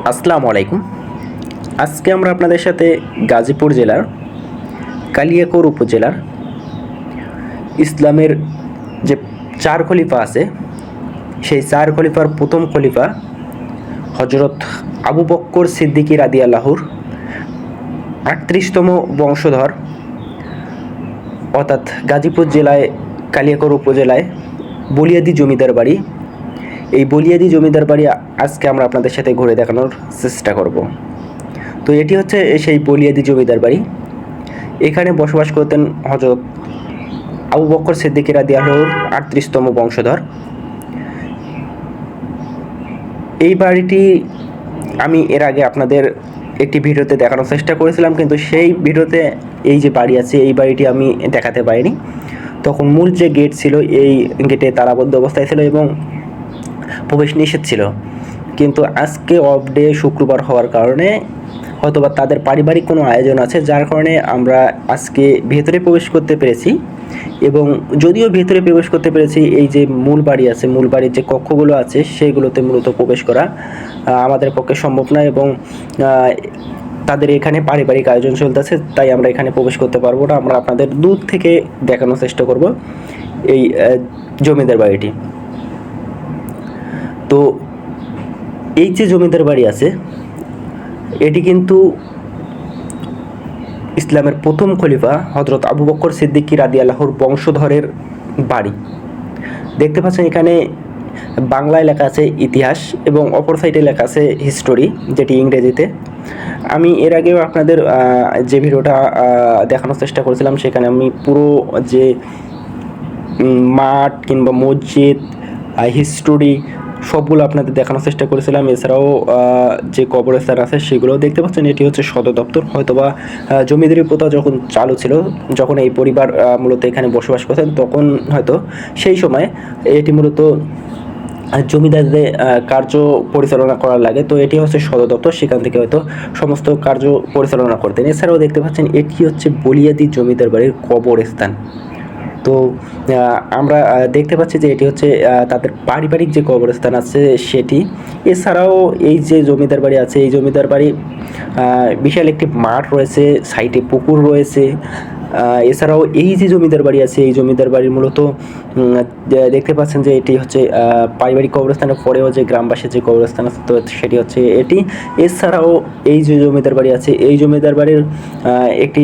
আসসালামু আলাইকুম। আজকে আমরা আপনাদের সাথে গাজীপুর জেলার কালিয়াকৈর উপজেলার ইসলামের যে চার খলিফা আছে সেই চার খলিফার প্রথম খলিফা হজরত আবু বক্কর সিদ্দিকী রাদিয়াল্লাহুর ৩৮তম বংশধর অর্থাৎ গাজীপুর জেলায় কালিয়াকৈর উপজেলায় বলিয়াদি জমিদার বাড়ি, এই বলিয়াদি জমিদার বাড়ি আজকে আমরা আপনাদের সাথে ঘুরে দেখানোর চেষ্টা করব। তো এটি হচ্ছে সেই বলিয়াদি জমিদার বাড়ি। এখানে বসবাস করতেন হযরত আবু বক্কর সিদ্দিকী রাদিয়াল্লাহুর ৩৮তম বংশধর। এই বাড়িটি আমি এর আগে আপনাদের একটি ভিডিওতে দেখানোর চেষ্টা করেছিলাম, কিন্তু সেই ভিডিওতে এই যে বাড়ি আছে এই বাড়িটি আমি দেখাতে পারিনি। তখন মূল যে গেট ছিল এই গেটে তালাবদ্ধ অবস্থায় ছিল এবং প্রবেশ নিষেধ ছিল। কিন্তু আজকে অফ ডে শুক্রবার হওয়ার কারণে হয়তোবা তাদের পারিবারিক কোনো আয়োজন আছে, যার কারণে আমরা আজকে ভেতরে প্রবেশ করতে পেরেছি। এবং যদিও ভেতরে প্রবেশ করতে পেরেছি, এই যে মূল বাড়ি আছে, মূল বাড়ির যে কক্ষগুলো আছে সেগুলোতে মূলত প্রবেশ করা আমাদের পক্ষে সম্ভব নয় এবং তাদের এখানে পারিবারিক আয়োজন চলতেছে, তাই আমরা এখানে প্রবেশ করতে পারবো না। আমরা আপনাদের দূর থেকে দেখানোর চেষ্টা করব এই জমিদার বাড়িটি। তো এই যে জমিদার বাড়ি আছে এটি কিন্তু ইসলামের প্রথম খলিফা হযরত আবু বক্কর সিদ্দিকী রাদিয়াল্লাহুর বংশধরের বাড়ি। দেখতে পাচ্ছেন এখানে বাংলায় লেখা আছে ইতিহাস এবং অপর সাইডে লেখা আছে হিস্টোরি, যেটি ইংরেজিতে। আমি এর আগেও আপনাদের যে ভিডিওটা দেখানোর চেষ্টা করেছিলাম সেখানে আমি পুরো যে মাঠ কিংবা মসজিদ, হিস্টোরি সবগুলো আপনাদের দেখানোর চেষ্টা করেছিলাম। এছাড়াও যে কবরস্থান আছে সেগুলোও দেখতে পাচ্ছেন। এটি হচ্ছে সদর দপ্তর। হয়তোবা জমিদারি প্রথা যখন চালু ছিল, যখন এই পরিবার মূলত এখানে বসবাস করতেন, তখন হয়তো সেই সময় এটি মূলত জমিদারদের কার্য পরিচালনা করার লাগে। তো এটি হচ্ছে সদর দপ্তর, সেখান থেকে হয়তো সমস্ত কার্য পরিচালনা করতেন। এছাড়াও দেখতে পাচ্ছেন এটি হচ্ছে বলিয়াদি জমিদার বাড়ির কবরস্থান। তো আমরা দেখতে পাচ্ছি যে এটি হচ্ছে তাদের পারিবারিক যে কবরস্থান আছে সেটি। এছাড়াও এই যে জমিদার বাড়ি আছে এই জমিদার বাড়ি বিশাল একটি মাঠ রয়েছে, সাইডে পুকুর রয়েছে। এছাড়াও এই যে জমিদার বাড়ি আছে এই জমিদার বাড়ির মূলত দেখতে পাচ্ছেন যে এটি হচ্ছে পারিবারিক কবরস্থানের পরেও যে গ্রামবাসীর যে কবরস্থান আছে তো সেটি হচ্ছে এটি। এছাড়াও এই যে জমিদার বাড়ি আছে এই জমিদার বাড়ির একটি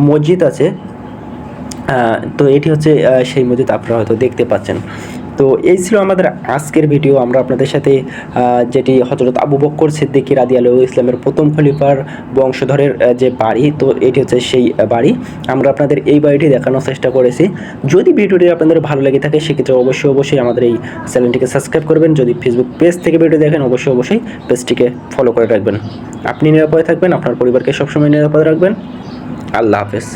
মসজিদ আছে। তো এটি হচ্ছে সেই মসজিদ, আপনারা হয়তো দেখতে পাচ্ছেন। তো এই ছিল আমাদের আজকের ভিডিও। আমরা আপনাদের সাথে যেটি হযরত আবু বক্কর সিদ্দিকী রাদিয়াল্লাহু ইসলামের প্রথম খলিফার বংশধরের যে বাড়ি, তো এটি হচ্ছে সেই বাড়ি। আমরা আপনাদের এই বাড়িটি দেখানোর চেষ্টা করেছি। যদি ভিডিওটি আপনাদের ভালো লেগে থাকে সেক্ষেত্রে অবশ্যই আমাদের এই চ্যানেলটিকে সাবস্ক্রাইব করবেন। যদি ফেসবুক পেজ থেকে ভিডিও দেখেন অবশ্যই পেজটিকে ফলো করে রাখবেন। আপনি নিরাপদে থাকবেন, আপনার পরিবারকে সবসময় নিরাপদে রাখবেন। আল্লাহ হাফেজ।